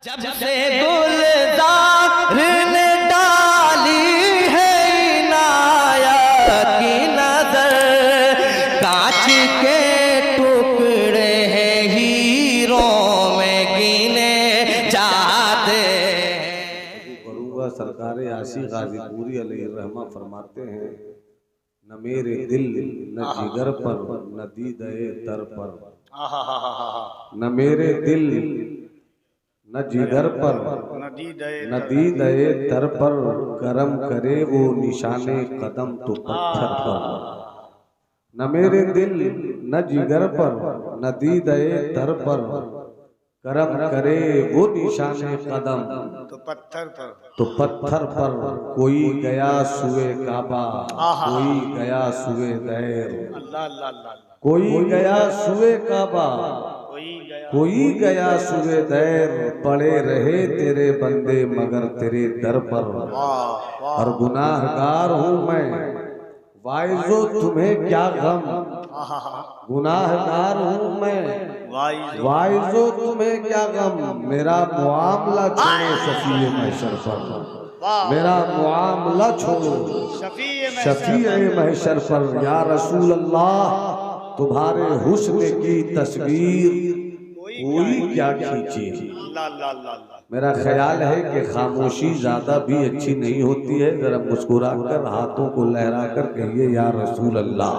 जब से गुलजार ने डाली है इनायत की नजर, कांच के टुकड़े हैं हीरों में गिने जाते। करूँगा सरकार आशी गाजीपुरी अलैहिर्रहमा फरमाते हैं, न मेरे दिल न जिगर पर न दीदे दर पर, न मेरे दिल न जिगर पर न दीदे दर पर, करम करे वो निशाने कदम तो पत्थर पर। न मेरे दिल न जिगर पर न दीदे दर पर, करम करे वो निशाने कदम तो पत्थर पर। कोई गया सुए काबा कोई गया सुए दैर, कोई गया सुए काबा कोई गया सुए दैर, पड़े रहे तेरे बंदे मगर तेरे दर पर। और गुनाहगार हूँ मैं वाइजो तुम्हें क्या गम, गुनाहगार हूँ मैं वाइजो तुम्हें क्या गम, मेरा मुआमला छोड़ो शफीए महशर पर, मेरा मुआमला छोड़ो शफीए महशर पर। या रसूल अल्लाह तुम्हारे हुस्न की तस्वीर कोई क्या खींचे। मेरा ख्याल है कि खामोशी ज्यादा भी अच्छी नहीं होती है, जरा मुस्कुरा कर हाथों को लहरा कर कहिए या रसूल अल्लाह।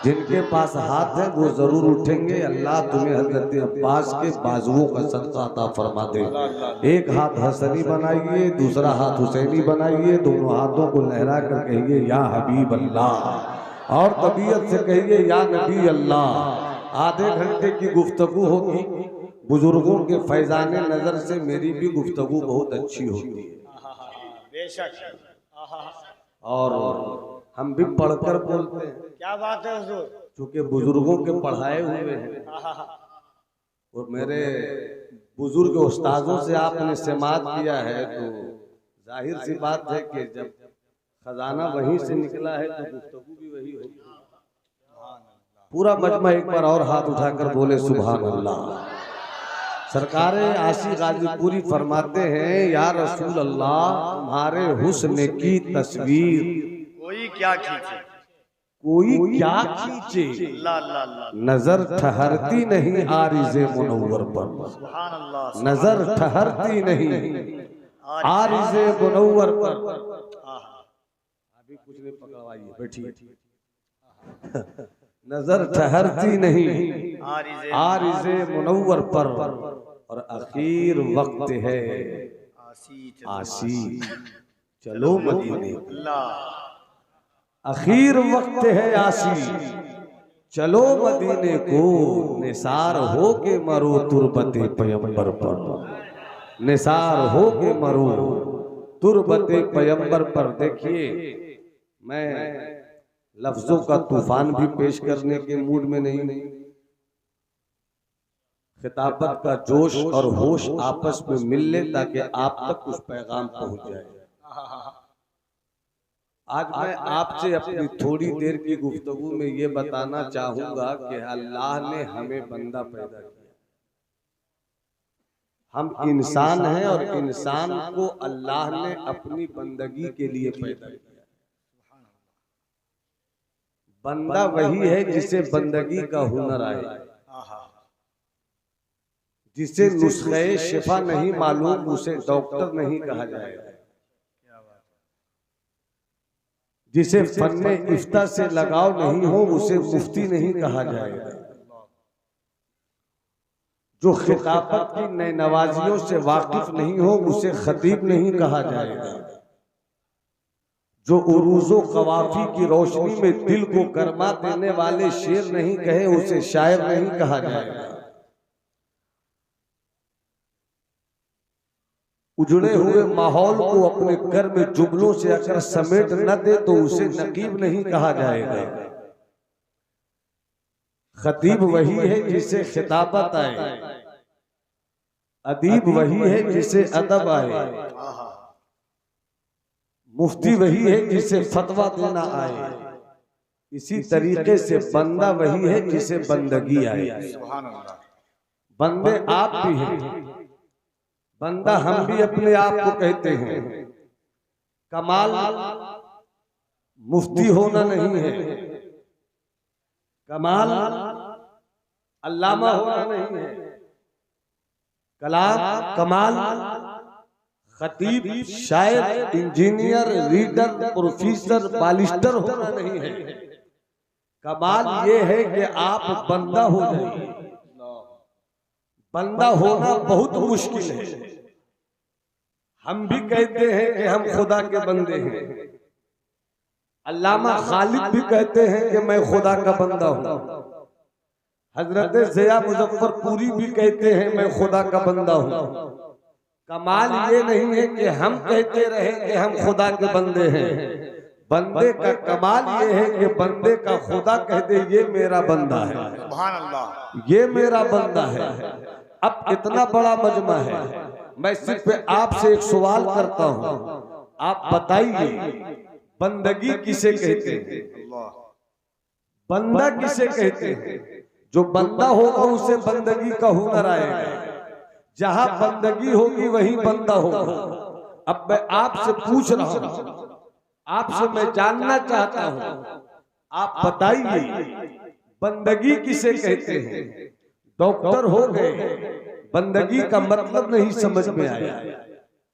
जिनके पास हाथ है वो जरूर उठेंगे। अल्लाह तुम्हें हजरत अब्बास के बाजुओं का सदका अता फरमा दे। एक हाथ हसनी बनाइए, दूसरा हाथ हुसैनी बनाइए, दोनों हाथों को लहरा कर कहिए या हबीब अल्लाह, और तबीयत से कहिए या नबी अल्लाह। आधे घंटे की गुफ्तगू होगी, बुजुर्गों के फैजाने नजर से मेरी भी गुफ्तगू बहुत अच्छी होती है बेशक, और हम भी पढ़कर बोलते हैं। क्या बात है हुजूर, चूंकि बुजुर्गों के पढ़ाए हुए हैं और मेरे बुजुर्ग उस्तादों से आपने समात किया है, तो जाहिर सी बात है कि जब खजाना वहीं से निकला है तो गुफ्तगू भी वही होगी। पूरा मजमा एक बार और हाथ उठाकर बोले सुभान अल्लाह। सरकारे आशी गाजीपुरी फरमाते हैं, या रसूल अल्लाह तुम्हारे हुस्न की तस्वीर कोई क्या खींचे, कोई क्या खींचे, नजर ठहरती नहीं आरिज़े मुनव्वर पर, नजर ठहरती नहीं आरिज़े मुनव्वर पर। अभी कुछ नहीं पकड़वाइए, बैठिए। नजर ठहरती नहीं आरिज़े मुनव्वर पर, और आखिर वक्त है आसी चलो मदीने, आखिर वक्त है आसी चलो मदीने को, निसार हो के मरो तुरबते पैगंबर पर, निसार हो के मरो तुरबते पैगंबर पर। देखिए मैं लफ्जों का तूफान भी पेश करने के मूड में नहीं, खिताबत का जोश और होश आपस में मिल ले ताकि आप तक उस पैगाम पहुंच जाए। आज मैं आपसे अपनी थोड़ी देर की गुफ्तगू में ये बताना चाहूंगा कि अल्लाह ने हमें बंदा पैदा किया। हम इंसान हैं और इंसान को अल्लाह ने अपनी बंदगी के लिए पैदा किया। बंदा वही है जिसे बंदगी का हुनर आए, जिसे नुस्खे शिफा नहीं मालूम उसे डॉक्टर नहीं कहा जाएगा, जिसे फन्ने इफ्ता से लगाव नहीं हो उसे मुफ्ती नहीं कहा जाएगा, जो खिताबत की नए नवाजियों से वाकिफ नहीं हो उसे खतीब नहीं कहा जाएगा, जो उरूज़ो कवाफी की रोशनी में दिल को गरमा देने वाले शेर नहीं कहे उसे शायर नहीं कहा जाएगा, उजड़े हुए माहौल को अपने घर में जुमलों से अगर समेट न दे तो उसे नकीब नहीं कहा जाएगा। खतीब वही है जिसे खिताबत आए, अदीब वही है जिसे अदब आए, मुफ्ती वही है जिसे फतवा देना आए, इसी तरीके से बंदा वही है जिसे बंदगी आए। बंदे आप भी हैं, बंदा हम भी अपने आप को कहते हैं। कमाल मुफ्ती होना नहीं है, कमाल अल्लामा होना नहीं है, कमाल खतीब, शायर, इंजीनियर, रीडर, प्रोफेसर, बालिस्टर होना नहीं है। कमाल ये है कि आप बंदा हो जाइए। बंदा होना बहुत मुश्किल है। हम भी कहते हैं कि हम खुदा के बंदे हैं। अल्लामा खालिद भी कहते हैं कि मैं खुदा का बंदा हूं। हजरत ज़िया मुज़फ्फरपुरी भी कहते हैं मैं खुदा का बंदा हूं। कमाल ये नहीं है कि हम कहते रहे कि हम खुदा के बंदे हैं। बंदे का कमाल ये है कि बंदे का खुदा कह दे ये मेरा बंदा है, सुभान अल्लाह, ये मेरा बंदा है। अब इतना बड़ा मजमा है, मैं सिर्फ आपसे एक सवाल करता हूं, आप बताइए बंदगी किसे कहते हैं? बंदा किसे कहते हैं? जो बंदा होगा उसे बंदगी का हुनर आएगा। जहां बंदगी होगी वहीं बंदा होगा। अब मैं आपसे पूछ रहा हूं, आपसे मैं जानना चाहता हूं, आप बताइए बंदगी किसे कहते हैं? डॉक्टर हो गए, बंदगी का मतलब नहीं समझ में आया।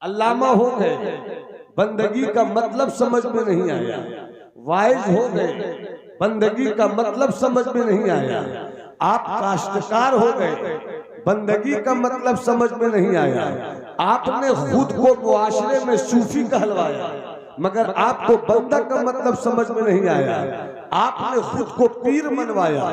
अल्लामा हो गए, बंदगी का मतलब समझ में नहीं आया। वाइज हो गए, बंदगी का मतलब समझ में नहीं आया। आप काश्तकार हो गए, बंदगी का मतलब समझ में नहीं आया। आपने खुद को मुआशरे में सूफी कहलवाया, मगर आपको बंदा का मतलब समझ में नहीं आया। आपने खुद को पीर मनवाया,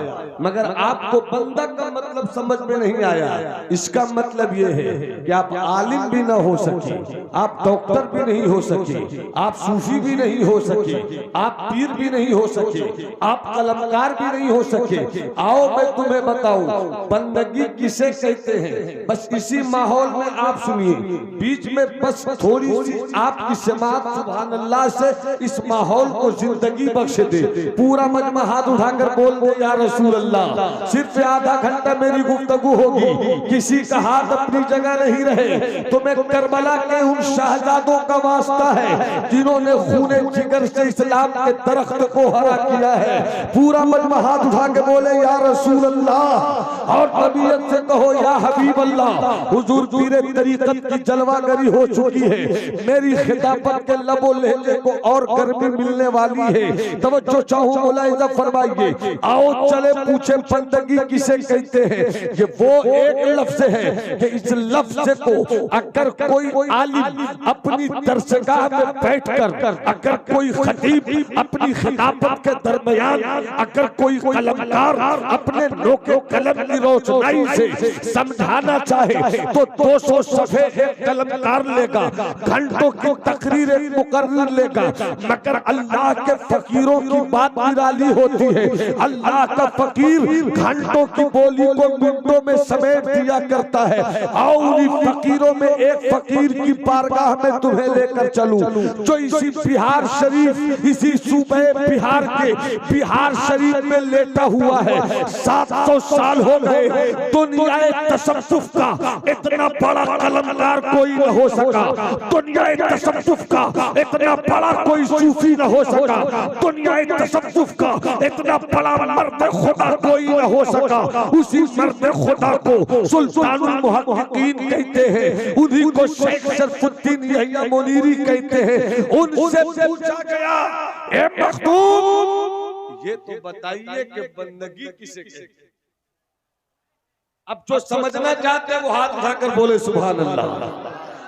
मगर आपको बंदा का मतलब समझ में नहीं आया। इसका मतलब यह है कि आप आलिम भी ना हो सके, आप डॉक्टर भी नहीं हो सके, आप सूफी भी नहीं हो सके, आप पीर भी नहीं हो सके, आप कलमकार भी नहीं हो सके। आओ मैं तुम्हें बताऊं बंदगी किसे कहते हैं। बस इसी माहौल में आप सुनिए, बीच में बस थोड़ी सी आपकी समात सुभान अल्लाह से इस माहौल को जिंदगी बख्श दे। पूरा मजमा हाथ उठाकर बोल दे या रसूल अल्लाह। सिर्फ आधा घंटा मेरी गुफ्तगू होगी, किसी का हाथ अपनी जगह नहीं रहे। तुम्हें करबला के उन शहजादों का वास्ता है जिन्होंने खूने जिगर से इस्लाम के दरख्त को हरा किया है। पूरा मजमा हाथ उठा के बोले या रसूल अल्लाह, और तबीयत से कहो या हबीब अल्लाह। हुजूर पीरे तरीकत की जलवागरी हो चुकी है, मेरी खिताबत के लबो लहजे को और गर्मी मिलने वाली है। तवज्जो चाहूं मुलाहिजा फरमाइए। आओ चले पूछे बंदगी किसे कहते हैं। ये वो एक लफ्ज है कि इस लफ्ज को अगर कोई आलिम अपनी दरसगाह में बैठकर, अगर कोई खतीब अपनी खिताबत के दरमियान, अगर कोई कलमकार अपने नोके कलम की रोशनाई से समझाना चाहे तो 200 सफ़े एक कलमकार लेगा, घंटों की तकरीर एक मुकर्रिर लेगा। मगर अल्लाह के फकीरों की बात निराली होती है। अल्लाह का फकीर घंटों की बोली को मिनटों में समेट दिया करता है। आओ उन्हीं फकीरों में एक फकीर की बारगाह में तुम्हें लेकर चलूं, जो इसी बिहार शरीफ, इसी सूबे बिहार के बिहार शरीफ में लेटा हुआ है। 700 साल हो गए, दुनियाए तसव्वुफ का इतना बड़ा कलमकार कोई न हो सका। दुनियाए तसव्वुफ का इतना बड़ा कोई सूफी न हो सका। दुनियाए तसव्वुफ का इतना बड़ा मर्द खुदा कोई न हो सका। उसी मर्द खुदा को सुल्तानुल मुहक्किकीन कहते हैं, उन्हीं को शेख शरफुद्दीन यहिया मुनीरी कहते हैं। उनसे पूछा गया, ए मखदूम ये तो बताइए कि बंदगी किसे कहते हैं। अब जो समझना चाहते हैं वो हाथ उठाकर बोले सुभान अल्लाह।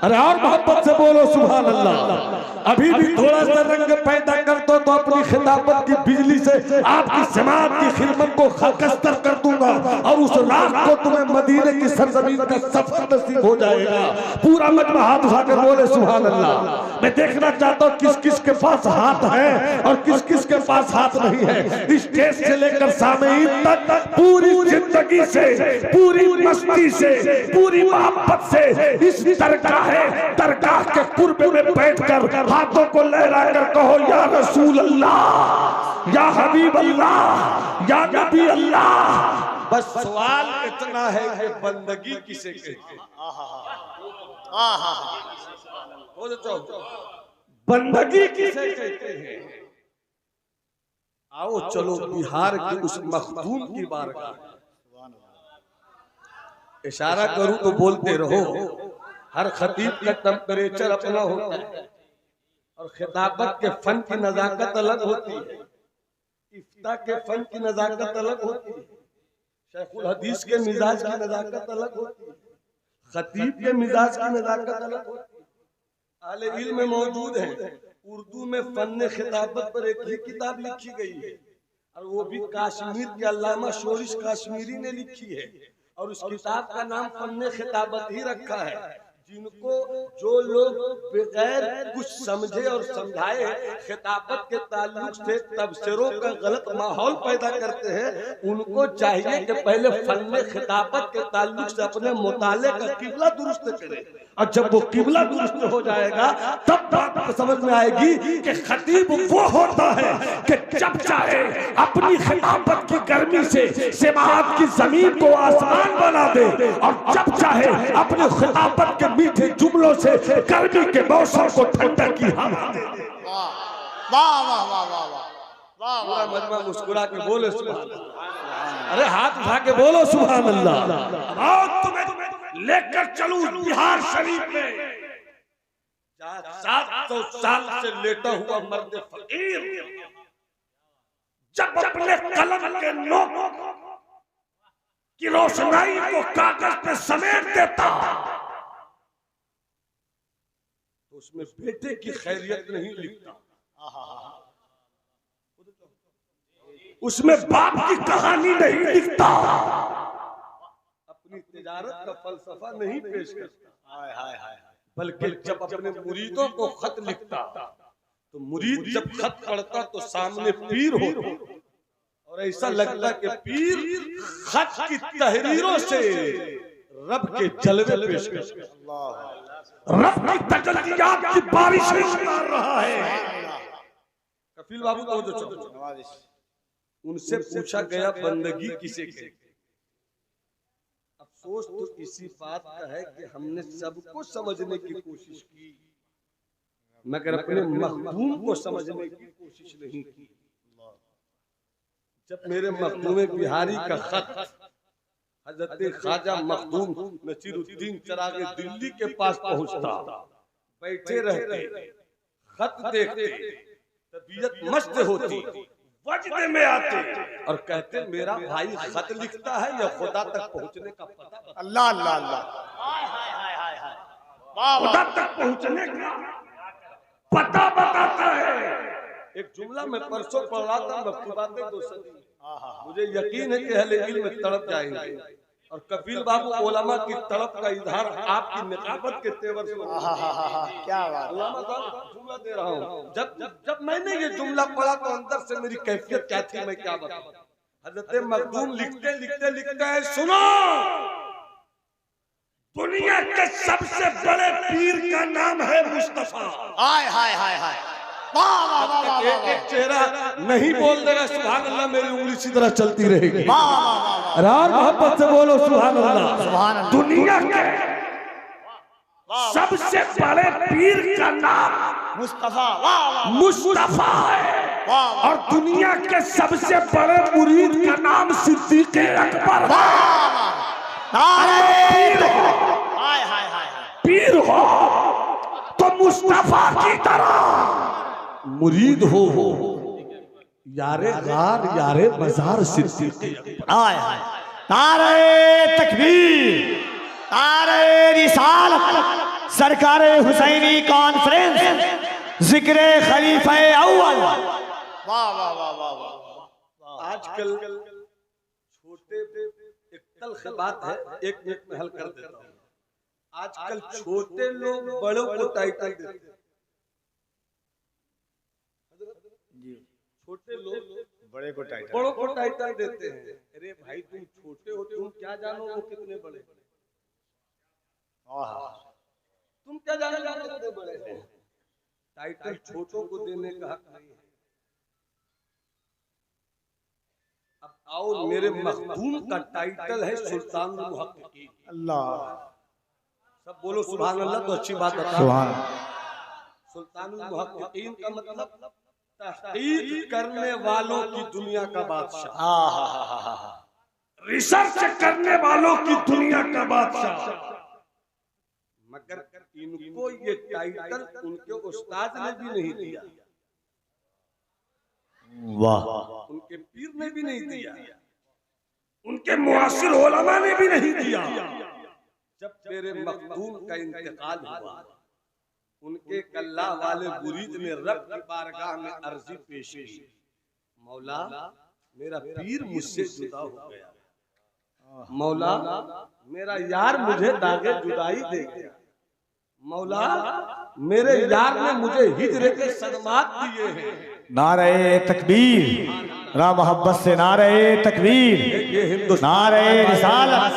अरे और मोहब्बत से बोलो सुभान अल्लाह। अभी भी थोड़ा सा रंग पैदा कर दो तो अपनी खिताबत की बिजली से आपकी समात की खिदमत को खाकस्तर कर दूंगा, और उस रात को तुम्हें मदीने की सरजमीन का सफर नसीब हो जाएगा। पूरा मजमा हाथ उठाकर बोले सुभान अल्लाह। मैं देखना चाहता हूँ किस किस के पास हाथ है और किस किस के पास हाथ नहीं है। स्टेज से लेकर सामईन तक पूरी जिंदगी से, पूरी मस्ती से, पूरी मोहब्बत से इस दरगाह के कुर्ब में बैठकर हाथों को लहराकर कहो या रसूल अल्लाह, या हबीब अल्लाह, या नबी अल्लाह। बस सवाल इतना है कि बंदगी किसे कहते हैं। बंदगी किसे कहते हैं? आओ चलो बिहार के उस मखदूम की बारगाह। इशारा करूं तो बोलते रहो। हर खतीब का टेम्परेचर अपना होता है और खिताबत के फन की नजाकत अलग होती है, इफ्ता के फन की नजाकत अलग होती है, शेखुल हदीस के मिजाज की नजाकत अलग होती है, खतीब के मिजाज की नजाकत अलग होती है। आले इल्म में मौजूद है। उर्दू में फन खिताबत पर एक ही किताब लिखी गई है और वो भी कश्मीर के अल्लामा शोरिश कश्मीरी ने लिखी है और उस किताब का नाम फन खिताबत ही रखा है। जिनको जो लोग बगैर कुछ समझे और समझाए खिताबत के ताल्लुक से तबसरों का गलत माहौल पैदा करते हैं, उनको चाहिए कि पहले फन खिताबत के ताल्लुक से अपने मुताले का किबला दुरुस्त करें और जब वो किबला दुरुस्त हो जाएगा तब बात समझ में आएगी कि खतीब वो होता है कि जब चाहे अपनी खिताबत की गर्मी से समाअत की जमीन को आसमान बना दे और जब चाहे अपने खिताबत के मीठे जुमलों से गर्मी के मौसम को ठंडक की हवा दे। वाह वाह वाह वाह वाह पूरा मजमा मुस्कुरा के बोले सुभान अल्लाह। अरे हाथ उठा के बोलो सुभान अल्लाह। आओ तुम्हें लेकर चलूं बिहार शरीफ में, 700 साल से लेटा हुआ मर्द फकीर जब अपने कलम के नोक की रोशनाई को कागज पे समेट देता तो उसमें बेटे की खैरियत नहीं लिखता, उसमें बाप की कहानी नहीं लिखता, अपनी तिजारत का फलसफा नहीं पेश करता, बल्कि जब अपने मुरीदों को खत लिखता तो मुरीद जब खत पढ़ता तो सामने पीर होता और ऐसा लगता कि पीर खत की तहरीरों से रब के जलवे पेश करता, रब की तजल्लियात की बारिशें उतार रहा है। कफील बाबू तो उनसे पूछा गया बंदगी किसे कहते? अफसोस तो इसी बात का है कि हमने सबको समझने की कोशिश की मगर अपने मखदूम को समझने की कोशिश नहीं की। जब मेरे मखदूम बिहारी का खत हजरत ख्वाजा मखदूम नसीरुद्दीन चिरागी दिल्ली के पास पहुंचता, बैठे रहते, खत देखते, तबीयत मस्त होती, वजद में आते और कहते मेरा भाई खत लिखता है या खुदा तक पहुंचने का पता, अल्लाह अल्लाह अल्लाह, खुदा तक पहुंचने का पता बताता है। एक जुमला मैं परसों पढ़ रहा था मकतूबात दो सदी, मुझे यकीन है कि अहले इल्म में तड़प जाएंगे और कफील बाबू उलमा की तड़प का इजहार आपकी निकाबत के तेवर से क्या बात। उलमा साहब जुमला दे रहा हूँ। जब मैंने ये जुमला पढ़ा तो अंदर से मेरी कैफियत क्या थी मैं क्या बताऊं। हजरत मखदूम लिखते लिखते लिखते हैं, सुनो दुनिया के सबसे बड़े पीर का नाम है मुस्तफा। हाय हाय हाय हाय, एक चेहरा नहीं बोल देगा सुभान अल्लाह, मेरी उंगली इसी तरह चलती रहेगी। रार मोहब्बत से बोलो सुभान अल्लाह। दुनिया के सबसे बड़े पीर का नाम मुस्तफा मुस्तफा है और दुनिया के सबसे बड़े मुरीद का नाम सिद्दीक अकबर पीर हो तो मुस्तफा की तरह मुरीद हो यारे गार यारे मजार सिद्दीक अकबर। हाय हाय, नारे तकबीर, नारे रिसालत, सरकारे हुसैनी कॉन्फ्रेंस, जिक्रे खलीफा अव्वल। वाह वाह वाह वाह वाह। आजकल छोटे एक तल्ख बात है, एक मिनट में हल कर देता हूँ। आजकल छोटे लोग बड़ों को टाइटल देते हैं, छोटे लोग बड़े को टाइटल, बड़ों को टाइटल देते हैं। अरे भाई तुम छोटे हो, तुम क्या जानो वो कितने बड़े, तुम क्या जानो कितने बड़े हैं। टाइटल छोटों को देने का हक नहीं है। अब आओ मेरे मखदूम का टाइटल है सुल्तानुल मुहक्किकीन। अल्लाह सब बोलो सुभान अल्लाह तो अच्छी बात बता। सुल्तानुल मुहक्किकीन का मतलब तहकीक करने वालों की दुनिया का बादशाह, रिसर्च करने वालों की दुनिया का बादशाह। मगर इनको ये टाइटल उनके उस्ताद ने भी नहीं दिया, वाह, उनके पीर ने भी नहीं दिया, उनके मुआसिर उलमा ने भी नहीं दिया। जब मेरे मखदूम का इंतकाल हुआ, उनके कल्ला वाले मुरीद ने रब की बारगाह में अर्जी पेश की, मौला मेरा पीर मुझसे जुदा हो गया, मौला मेरा यार मुझे दागे जुदाई दे गया, मौला मेरे यार ने मुझे हिजर के सदमात दिए हैं। नारे तकबीर, रा मोहब्बत से नारे तकबीर, ये हिंदुस्तान नारे रिसालत,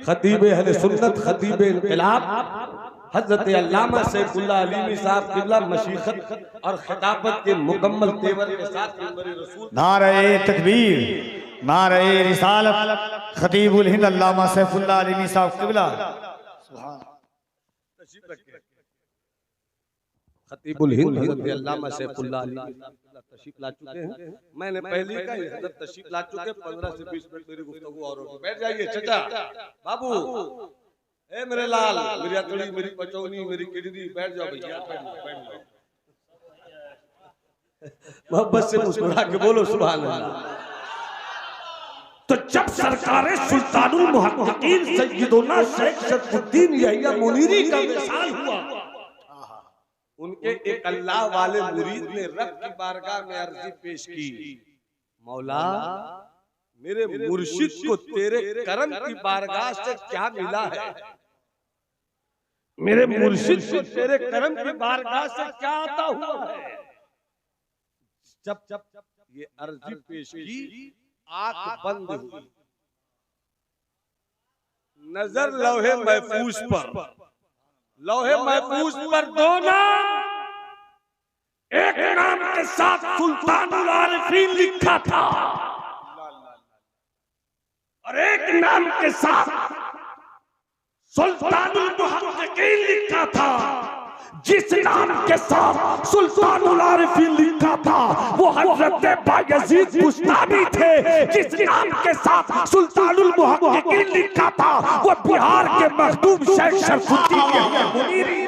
खतीब अहले सुन्नत, खतीब इनकलाब हजरत अल्लामा सैफुल्लाह अलीमी साहब किबला मशीखत और खिताबत के मुकम्मल तेवर के साथ रसूल नारे तकबीर, नारे रिसालत, खतीबुल हिंद अल्लामा सैफुल्लाह अलीमी साहब किबला। खतीबुल हिंद हजरत अल्लामा सैफुल्लाह अलीमी साहब तशरीफ ला चुके हैं। मैंने पहले का ही हजरत तशरीफ ला चुके, 15 से 20 मिनट मेरी गुफ्तगू और होगी। बैठ जाइए चचा, बाबू, ए मेरे लाल, मेरी अतड़ी, मेरी पचौनी, मेरी किडनी, बैठ जाओ भैया, बैठ जाओ। मोहब्बत से मुस्कुरा के बोलो सुभान अल्लाह। तो जब सरकार सुल्तानुल मुहक्किकीन सय्यदुना शेख शरफुद्दीन यहिया मुनीरी का विसाल हुआ, उनके एक अल्लाह वाले मुरीद ने रब की बारगाह में अर्जी पेश की, मौला मेरे मुर्शिद को तेरे करम की बारगाह से क्या मिला है, मेरे मुर्शिद को तेरे करम की बारगाह से क्या आता हुआ है। जब जब ये अर्जी पेश की, आंख बंद हुई, नजर लौहे महफूज पर, लौहे महफूज पर दो नाम, एक नाम के साथ सुल्तानुल आरिफीन लिखा था और एक नाम के साथ सुल्तानुल मुहक्किकीन लिखा था। जिस नाम के साथ सुल्तानुल आरिफीन लिखा था वो हजरत बायजीद बुस्तामी थे, जिस नाम के साथ सुल्तानुल मुहक्किकीन लिखा था वो बिहार के मखदूम शेख शरफुद्दीन मुनीरी।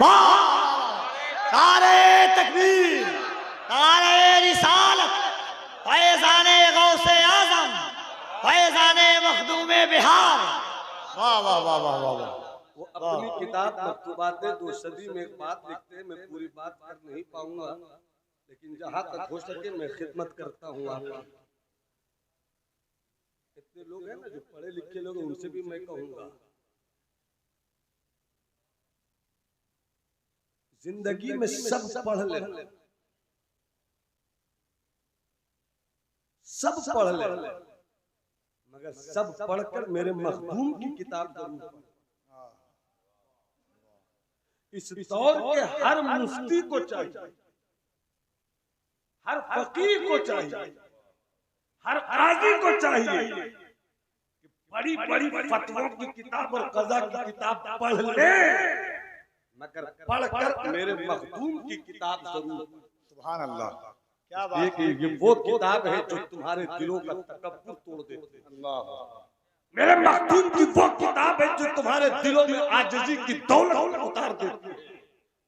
नारे तकबीर, नारे रिसालत, फैज़ाने गौसे आज़म, फैज़ाने मखदूमे बिहार। वाह वाह वाह वाह वाह वाह। वो अपनी किताब मकतूबाते दो सदी में एक बात लिखते हैं, मैं पूरी बात कर नहीं पाऊंगा, लेकिन जहां तक हो सके मैं खिदमत करता हूँ आपकी। इतने लोग हैं ना जो पढ़े लिखे लोग, उनसे भी मैं कहूंगा, जिंदगी में सब पढ़ ले, सब पढ़ ले, मगर सब पढ़कर मेरे मखदूम की किताब जरूर पढ़। इस दौर के हर मुफ्ती को चाहिए, हर फकीह को चाहिए, हर काजी को चाहिए कि बड़ी बड़ी फतवों की किताब और कज़ा की किताब पढ़ ले, मगर पढ़कर मेरे मखदूम की किताब जरूर। सुभान अल्लाह, क्या बात है। ये वो किताब है जो तुम्हारे दिलों का तकब्बुर तोड़ देती है। मेरे मखदूम की वो किताब है जो तुम्हारे दिलों में आजिज़ी की दौलत उतार देती है।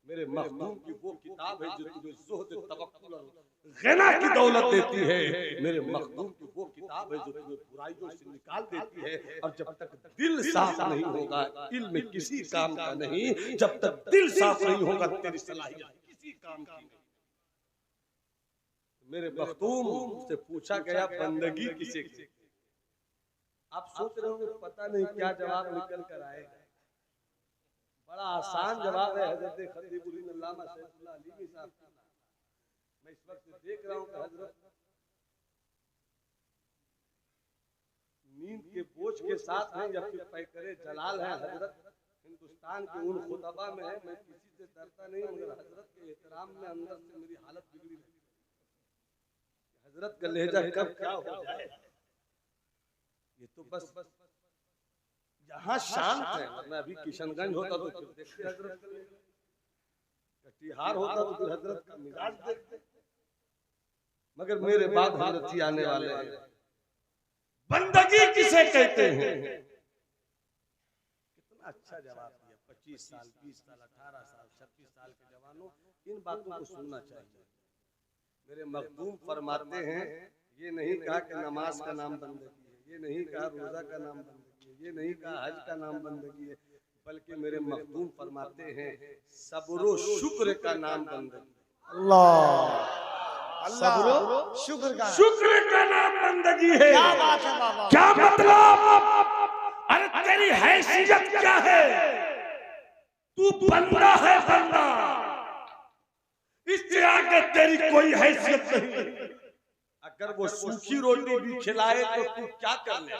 मेरे मखदूम की वो किताब है जो तुम्हें ज़ुहद, तवक्कुल और ग़िना की दौलत देती है। मेरे मखदूम की वो किताब है जो तुम्हें बुराइयों से निकाल देती है। और जब तक दिल साफ नहीं होगा, इल्म किसी काम का नहीं। जब तक दिल साफ नहीं होगा, तेरी सलाहियत किसी काम की नहीं। मेरे मखदूम से पूछा गया बंदगी किसे की? आप सोच रहे होंगे पता नहीं क्या जवाब निकल कर आएगा। बड़ा आसान जवाब है हजरत खतीबुल हिंद अल्लामा सैफुल्लाह अलीमी साहब का। मैं इस वक्त देख रहा हूँ कि हजरत नींद के बोझ के साथ हैं या फिर पैकरे जलाल हैं। हजरत हिंदुस्तान के उन खुतबा में है, मैं किसी से डरता नहीं, मगर हजरत के एहतराम में अंदर से मेरी हालत बिगड़ी है। हजरत का लहजा कब क्या हो जाए, ये तो बस यहाँ शांत है, वरना अभी किशनगंज होता तो फिर देखते हजरत, कटिहार होता तो फिर हजरत का मिजाज देखते, मगर मेरे बाद हजरत ही आने वाले हैं। बंदगी किसे कहते हैं? कितना अच्छा जवाब दिया। 25 साल, 20 साल, 18 साल, 36 साल के जवानों, इन बातों को सुनना चाहिए। मेरे मखदूम फरमाते हैं, ये नहीं कहा कि नमाज का नाम बंदगी है, ये नहीं कहा रोजा का नाम बंदगी है, ये नहीं कहा हज का नाम बंदगी है, बल्कि मेरे मखदूम फरमाते हैं सब्रो शुक्र का नाम बंदगी। अल्लाह सब्रो शुक्र का नाम बंदगी है। क्या बात है बाबा, क्या मतलब? अरे तेरी हैसियत क्या है? तू बंदा है, बंदा, इससे आगे तेरी कोई हैसियत नहीं। अगर वो सूखी रोटी भी खिलाए तो तू क्या कर ले?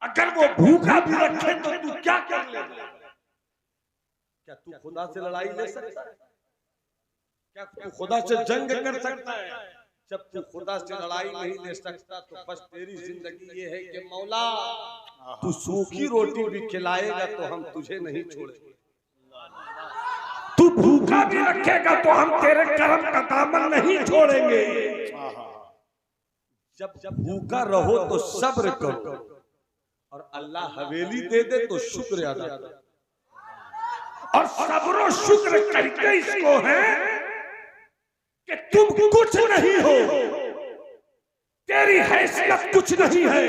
अगर वो भूखा भी रखे तो तू क्या कर ले? क्या तू खुदा से लड़ाई ले सकता है? क्या तू खुदा से जंग कर सकता है? जब तू खुदा से लड़ाई नहीं ले सकता तो बस तेरी जिंदगी ये है कि मौला तू सूखी रोटी भी खिलाएगा तो हम तुझे नहीं छोड़ेंगे, तू भूखा भी रखेगा तो हम तेरे करम का दामन नहीं छोड़ेंगे। जब भूखा रहो तो सब्र करो, और अल्लाह हवेली दे दे तो शुक्र अदा करो। और सब्र शुक्र करके इसको है कि तुम कुछ नहीं हो, तेरी हैसियत कुछ नहीं है,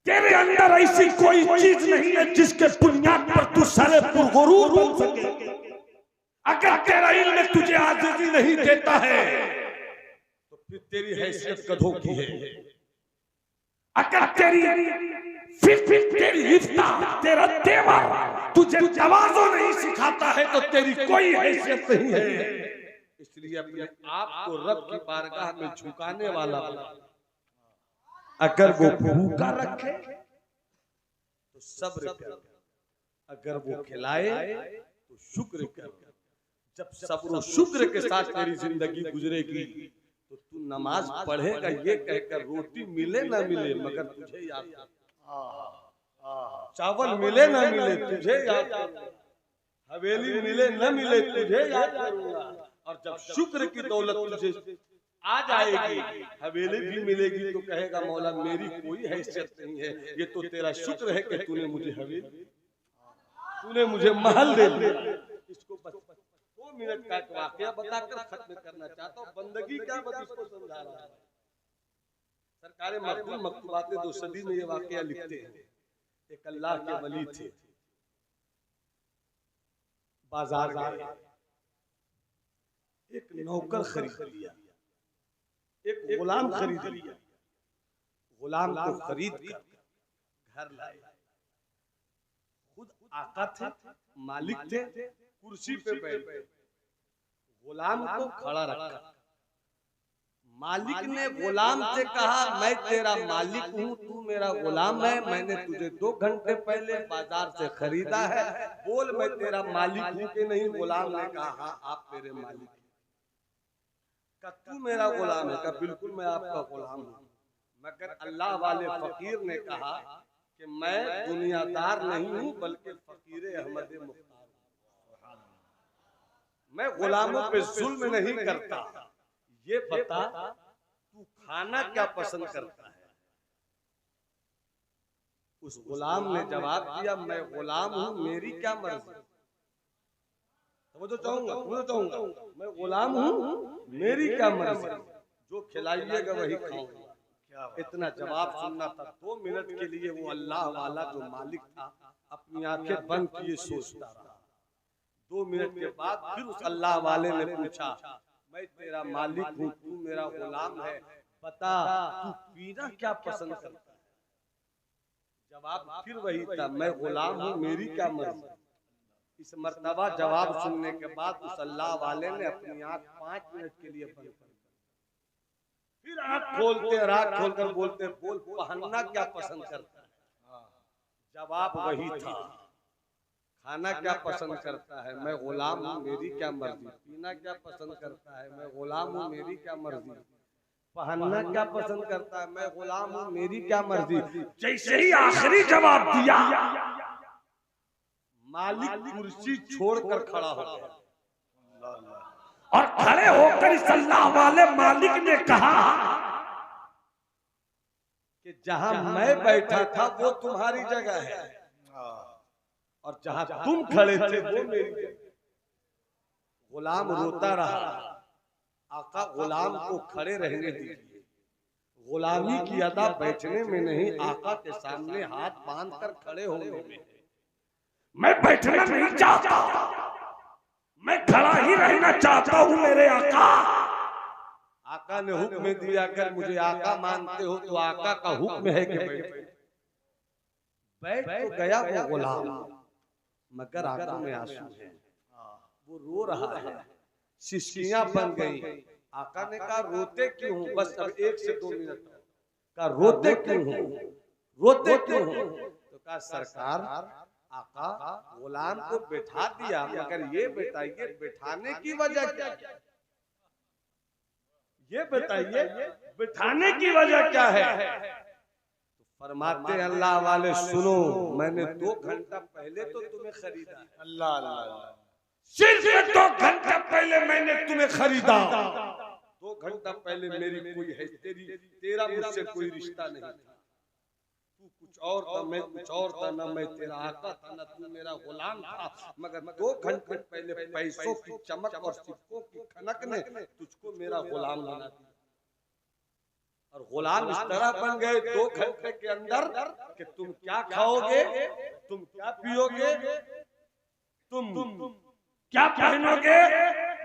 तेरे अंदर ऐसी कोई चीज नहीं है जिसके बुनियाद पर तू सरे पुरगुरूर बन सके। अगर तेरा इल्म तुझे आज़ादी नहीं देता है तो फिर तेरी हैसियत गधों की है। अगर तेरी तेरी रिफ्ता, तेरा तेवर तुझे तवाज़ो नहीं सिखाता है तो तेरी कोई हैसियत नहीं है। इसलिए अपने आप को रब की बारगाह में झुकाने वाला अगर वो भूखा रखे तो सब्र कर, अगर वो खिलाए तो शुक्र कर। जब सब्र शुक्र के साथ तेरी जिंदगी गुजरेगी तो तू नमाज पढ़ेगा ये कहकर रोटी मिले ना मिले मगर तुझे याद, चावल मिले ना मिले तुझे याद, हवेली मिले ना मिले तुझे याद करूंगा। और जब शुक्र की दौलत तुझे आ जाएगी, हवेली भी मिलेगी तो कहेगा मौला मेरी कोई हैसियत नहीं है, ये तो तेरा शुक्र है कि तूने मुझे हवेली, तूने मुझे महल दे दिया। इसको बस 2 मिनट का एक वाकया बताकर खत्म करना चाहता हूँ। बंदगी क्या बस इसको समझा रहा है। सरकार मखदूम मकतूबात 2 सदी में ये वाकया लिखते हैं। एक अल्लाह के वली थे, बाजार गए, एक नौकर खरीद लिया, एक गुलाम खरीद लिया। गुलाम को खरीद कर घर लाए, खुद आका थे, मालिक थे, कुर्सी पे बैठे, गुलाम को खड़ा रखा। मालिक ने गुलाम से कहा मैं तेरा मालिक हूँ, तू मेरा गुलाम है, मैंने तुझे 2 घंटे पहले बाजार से खरीदा है, बोल मैं तेरा मालिक हूँ कि नहीं? गुलाम ने कहा हाँ आप मेरे मालिक हैं। का तू मेरा गुलाम है? का बिल्कुल मैं आपका गुलाम हूँ, मगर अल्लाह वाले फकीर ने कहा कि मैं दुनियादार नहीं हूँ बल्कि फकीर अहमद मुख्तार, मैं गुलामों पे जुल्म नहीं करता। ये बता तू खाना क्या पसंद करता है? उस गुलाम ने जवाब दिया मैं गुलाम हूँ, मेरी क्या मर्जी। वो तो चाहूंगा मैं गुलाम हूँ, मेरी क्या मर्जी, जो खिलाइएगा वही खाऊंगा। इतना जवाब सुनना था। 2 मिनट के लिए वो अल्लाह वाला जो मालिक था अपनी आंखें बंद किए सोचता रहा। 2 मिनट के बाद फिर उस अल्लाह वाले ने पूछा मैं तेरा मालिक हूँ, तू मेरा गुलाम है, बता तू पीना क्या पसंद करता है? जवाब फिर वही था मैं गुलाम हूँ, मेरी क्या मर्जी। इस मर्तबा जवाब सुनने के बाद उस अल्लाह वाले ने अपनी आंख 5 मिनट के लिए बंद कर, फिर आंख खोलते और आंख खोलकर बोलते बोल पहनना क्या पसंद करता है? जवाब वही था खाना क्या पसंद करता है? मैं गुलाम हूँ, मेरी क्या मर्जी। पीना क्या पसंद करता है? मैं गुलाम हूँ, मेरी क्या मर्जी। पहनना क्या पसंद करता है? मैं गुलाम हूँ, मेरी क्या मर्जी। जैसे ही आखिरी जवाब दिया, मालिक कुर्सी छोड़कर खड़ा हो गया और खड़े होकर इस अल्लाह वाले मालिक ने कहा कि जहां मैं बैठा था वो तुम्हारी जगह है और जहां तुम खड़े थे वो मेरी जगह। गुलाम रोता रहा। आका गुलाम को खड़े रहने दीजिए। गुलामी की अदा बैठने में नहीं, आका के सामने हाथ बांधकर खड़े होने में। मैं बैठना नहीं चाहता, मैं खड़ा ही रहना चाहता हूँ मेरे आका। आका ने हुक्म दिया, अगर मुझे आका मानते हो तो आका का हुक्म है कि बैठ तो गया वो गुलाम, मगर आंखों में आंसू है, वो रो रहा है, सिसकियां बन गई। आका ने कहा रोते क्यों हो? बस अब 1 से 2 मिनट। कहा रोते क्यों हो? रोते क्यों हो? तो कहा सरकार, आका गुलाम को बैठा दिया, मगर ये बताइए बैठाने की वजह क्या है? ये बताइए बैठाने की वजह क्या है? तो फरमाते हैं अल्लाह वाले, सुनो, मैंने 2 घंटा पहले तो तुम्हें खरीदा। अल्लाह अल्लाह, सिर्फ 2 घंटा पहले मैंने तुम्हें खरीदा। 2 घंटा पहले मेरी कोई है, तेरा मुझसे कोई रिश्ता नहीं था। तू कुछ और था, मैं कुछ और था, ना मैं तेरा आका था ना तू मेरा गुलाम था। मगर 2 घंटे पहले पैसों की चमक और सिक्कों की खनक ने तुझको मेरा गुलाम बना दिया। और गुलाम इस तरह बन गए 2 घंटे के अंदर कि तुम क्या खाओगे, तुम क्या पियोगे, तुम क्या पहनोगे,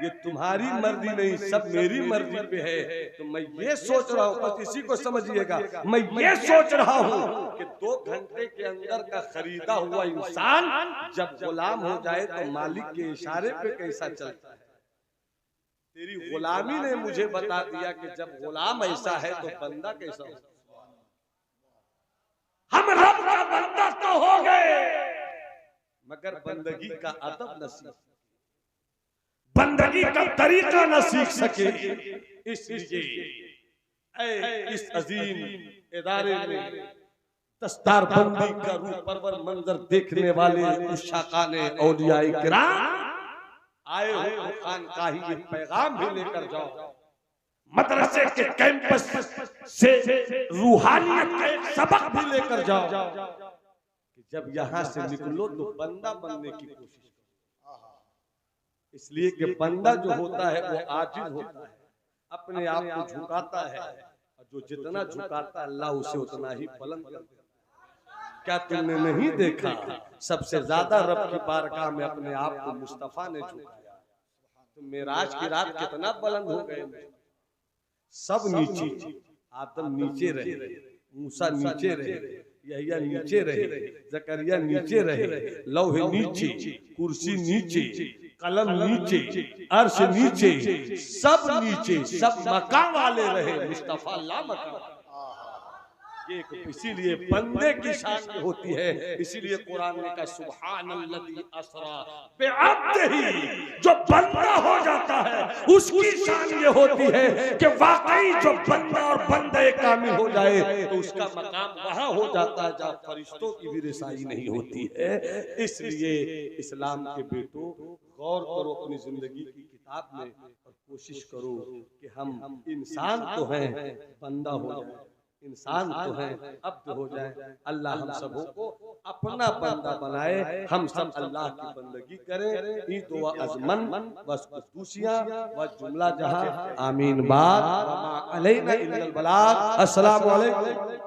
ये तुम्हारी मर्जी नहीं, सब मेरी मर्जी पे है। तो मैं ये सोच रहा हूँ, बस इसी को समझिएगा, मैं ये सोच रहा हूँ कि 2 घंटे के अंदर का खरीदा हुआ इंसान जब गुलाम हो जाए तो मालिक के इशारे पे कैसा चलता है। तेरी गुलामी ने मुझे बता दिया कि जब गुलाम ऐसा है तो बंदा कैसा होता है। हम रब का बंदा तो हो गए, मगर बंदगी का अदब न सीख, बंदगी का तरीका न सीख सके। इसलिए इस अजीम इदारे में दस्तारबंदी का रूप परवर मंजर देखने वाले उस शाकाने औलियाए किराम आए हो खानकाही ये पैगाम भी लेकर जाओ। मदरसे के कैंपस से रूहानियत का एक सबक भी लेकर जाओ कि जब यहाँ से निकलो तो बंदा बनने की कोशिश करो। इसलिए कि बंदा जो होता है वो आजिज होता है, अपने आप को झुकाता है, और जो जितना झुकाता है अल्लाह उसे उतना ही बुलंद कर देता है। क्या तुमने नहीं देखा सबसे ज्यादा रब की बारगाह में अपने आप को मुस्तफा ने झुकाया? तो मेराज की रात कितना बुलंद हो गए। सब नीचे, आदम नीचे रहे, मूसा नीचे रहे, यहिया नीचे रहे, जकरिया नीचे रहे, लौहे नीचे, कुर्सी नीचे, कलम नीचे, अर्श नीचे, सब नीचे, सब मकाम वाले रहे, मुस्तफा ला मकाम। इसीलिए बंदे की शान होती है। इसीलिए कुरान ने कहा सुब्हानल्लज़ी अस्रा बिअब्दिही, जो बंदा हो जाता है उसकी शान ये होती है कि वाकई जो बंदा और बंदे कामिल हो जाए तो उसका मकाम वहां हो जाता है जहाँ फरिश्तों की भी रिसाई नहीं होती है। इसलिए इस्लाम के बेटों, गौर करो अपनी जिंदगी की किताब में और कोशिश करो कि हम इंसान तो हैं, बंदा हो जाए, इंसान तो है अब्द हो जाए। अल्लाह हम सबों को अपना बंदा बनाए, हम सब अल्लाह की बंदगी करें। ईद व अज़मन बस खुशियां व जुमला जहां आमीन। बाद अलैना इल्लल बलाग। अस्सलामु अलैकुम।